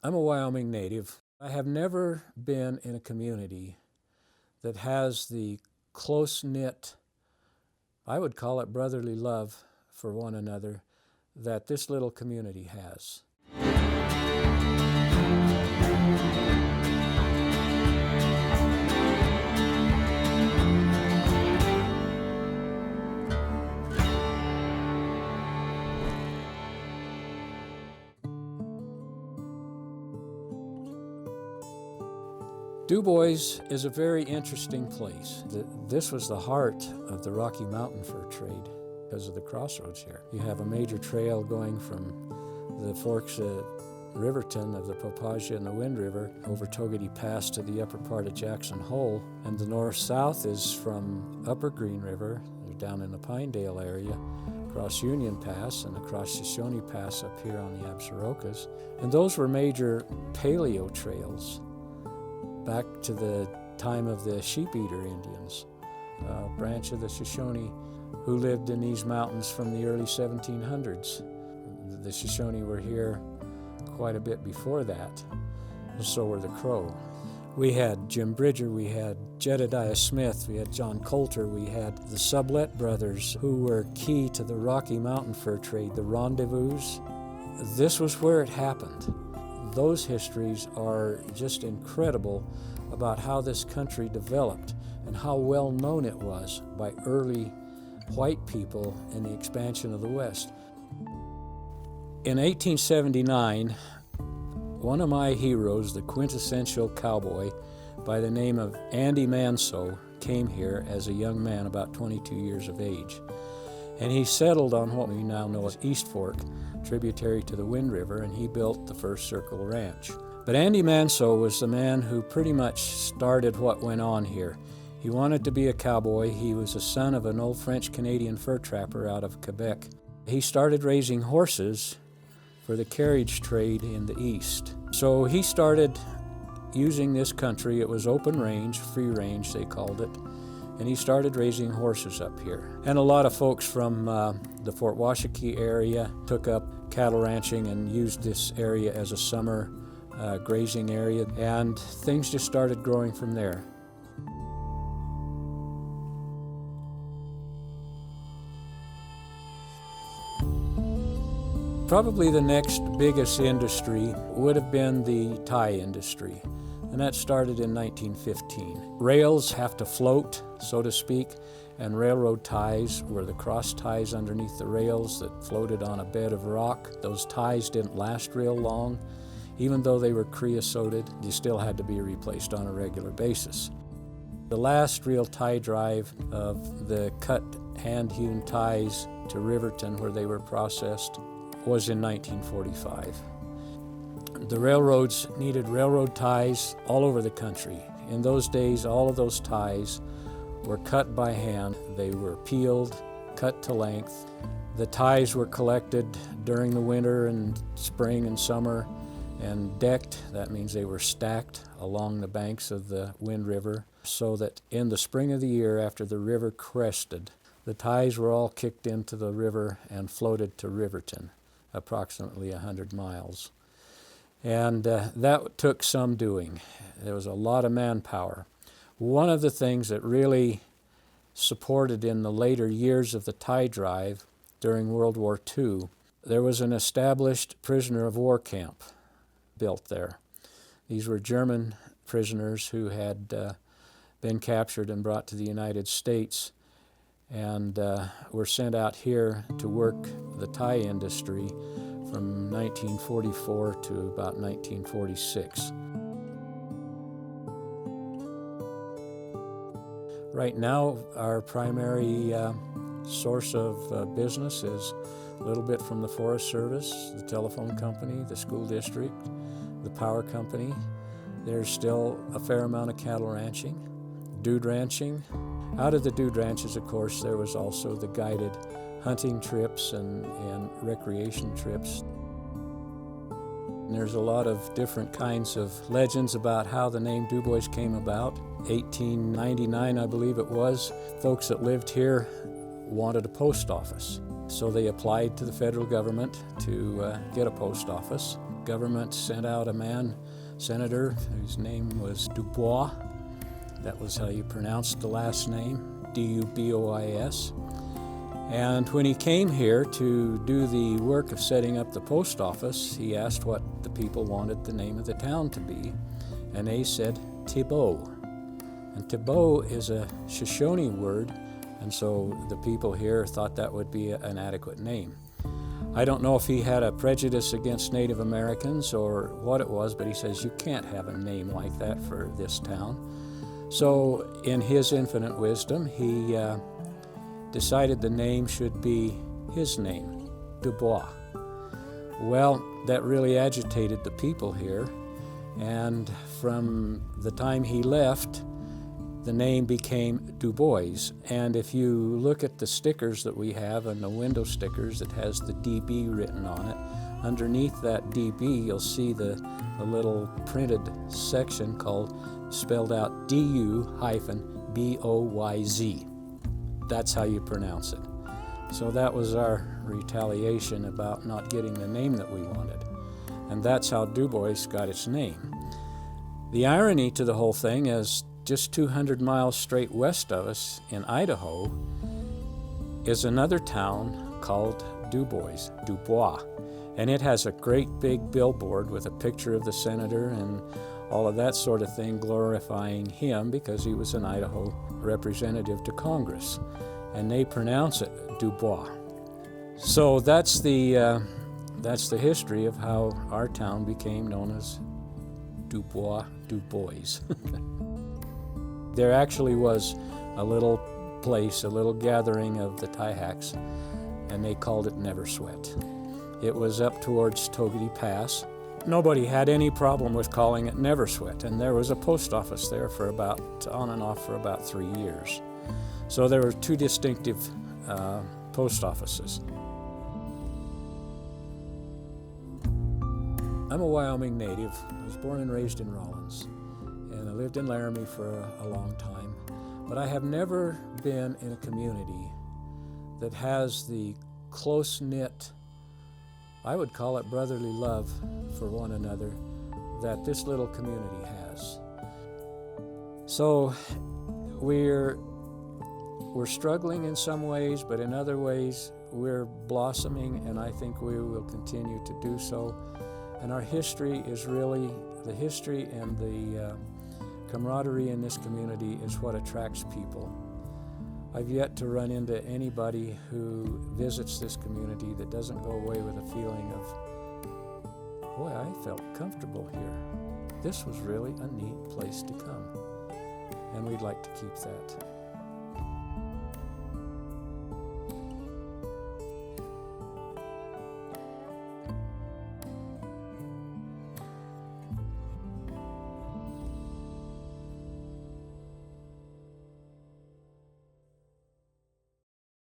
I'm a Wyoming native. I have never been in a community that has the close-knit, I would call it brotherly love for one another, that this little community has. Dubois is a very interesting place. This was the heart of the Rocky Mountain fur trade because of the crossroads here. You have a major trail going from the forks at Riverton of the Papaja and the Wind River over Togety Pass to the upper part of Jackson Hole, and the north-south is from Upper Green River down in the Pinedale area, across Union Pass and across Shoshone Pass up here on the Absarokas. And those were major paleo trails back to the time of the sheep-eater Indians, a branch of the Shoshone who lived in these mountains from the early 1700s. The Shoshone were here quite a bit before that, so were the Crow. We had Jim Bridger, we had Jedediah Smith, we had John Coulter, we had the Sublette brothers who were key to the Rocky Mountain fur trade, the rendezvous. This was where it happened. Those histories are just incredible about how this country developed and how well known it was by early white people in the expansion of the West. In 1879, one of my heroes, the quintessential cowboy by the name of Andy Manso, came here as a young man about 22 years of age. And he settled on what we now know as East Fork, tributary to the Wind River, and he built the first Circle Ranch. But Andy Manso was the man who pretty much started what went on here. He wanted to be a cowboy. He was a son of an old French-Canadian fur trapper out of Quebec. He started raising horses for the carriage trade in the East. So he started using this country. It was open range, free range they called it, and he started raising horses up here. And a lot of folks from the Fort Washakie area took up cattle ranching and used this area as a summer grazing area, and things just started growing from there. Probably the next biggest industry would have been the tie industry, and that started in 1915. Rails have to float, so to speak, and railroad ties were the cross ties underneath the rails that floated on a bed of rock. Those ties didn't last real long. Even though they were creosoted, they still had to be replaced on a regular basis. The last real tie drive of the cut hand-hewn ties to Riverton, where they were processed, was in 1945. The railroads needed railroad ties all over the country. In those days, all of those ties were cut by hand. They were peeled, cut to length. The ties were collected during the winter and spring and summer and decked. That means they were stacked along the banks of the Wind River so that in the spring of the year after the river crested, the ties were all kicked into the river and floated to Riverton, approximately 100 miles. And that took some doing. There was a lot of manpower. One of the things that really supported in the later years of the tie drive during World War II, there was an established prisoner of war camp built there. These were German prisoners who had been captured and brought to the United States and were sent out here to work the tie industry from 1944 to about 1946. Right now, our primary source of business is a little bit from the Forest Service, the telephone company, the school district, the power company. There's still a fair amount of cattle ranching, dude ranching. Out of the dude ranches, of course, there was also the guided hunting trips and recreation trips. And there's a lot of different kinds of legends about how the name Dubois came about. 1899, I believe it was, folks that lived here wanted a post office. So they applied to the federal government to get a post office. government sent out a man, senator, whose name was Dubois. That was how you pronounced the last name, D-U-B-O-I-S. And when he came here to do the work of setting up the post office, he asked what the people wanted the name of the town to be, and they said Dubois. And Dubois is a Shoshone word, and so the people here thought that would be an adequate name. I don't know if he had a prejudice against Native Americans or what it was, but he says you can't have a name like that for this town. So in his infinite wisdom, he decided the name should be his name, Dubois. Well, that really agitated the people here, and from the time he left, the name became Dubois. And if you look at the stickers that we have and the window stickers, it has the DB written on it. Underneath that DB, you'll see the little printed section spelled out DU-BOYZ. That's how you pronounce it. So that was our retaliation about not getting the name that we wanted. And that's how Dubois got its name. The irony to the whole thing is just 200 miles straight west of us in Idaho is another town called Dubois, and it has a great big billboard with a picture of the senator and all of that sort of thing, glorifying him because he was an Idaho representative to Congress, and they pronounce it Dubois. So that's the history of how our town became known as Dubois. There actually was a little place, a little gathering of the Tyhacks, and they called it Never Sweat. It was up towards Togety Pass. Nobody had any problem with calling it Never Sweat, and there was a post office there for on and off for about 3 years. So there were two distinctive post offices. I'm a Wyoming native. I was born and raised in Rawlins, and I lived in Laramie for a long time. But I have never been in a community that has the close-knit, I would call it brotherly love for one another, that this little community has. So we're struggling in some ways, but in other ways we're blossoming, and I think we will continue to do so. And our history is really, the history and the camaraderie in this community is what attracts people. I've yet to run into anybody who visits this community that doesn't go away with a feeling of, boy, I felt comfortable here. This was really a neat place to come. And we'd like to keep that.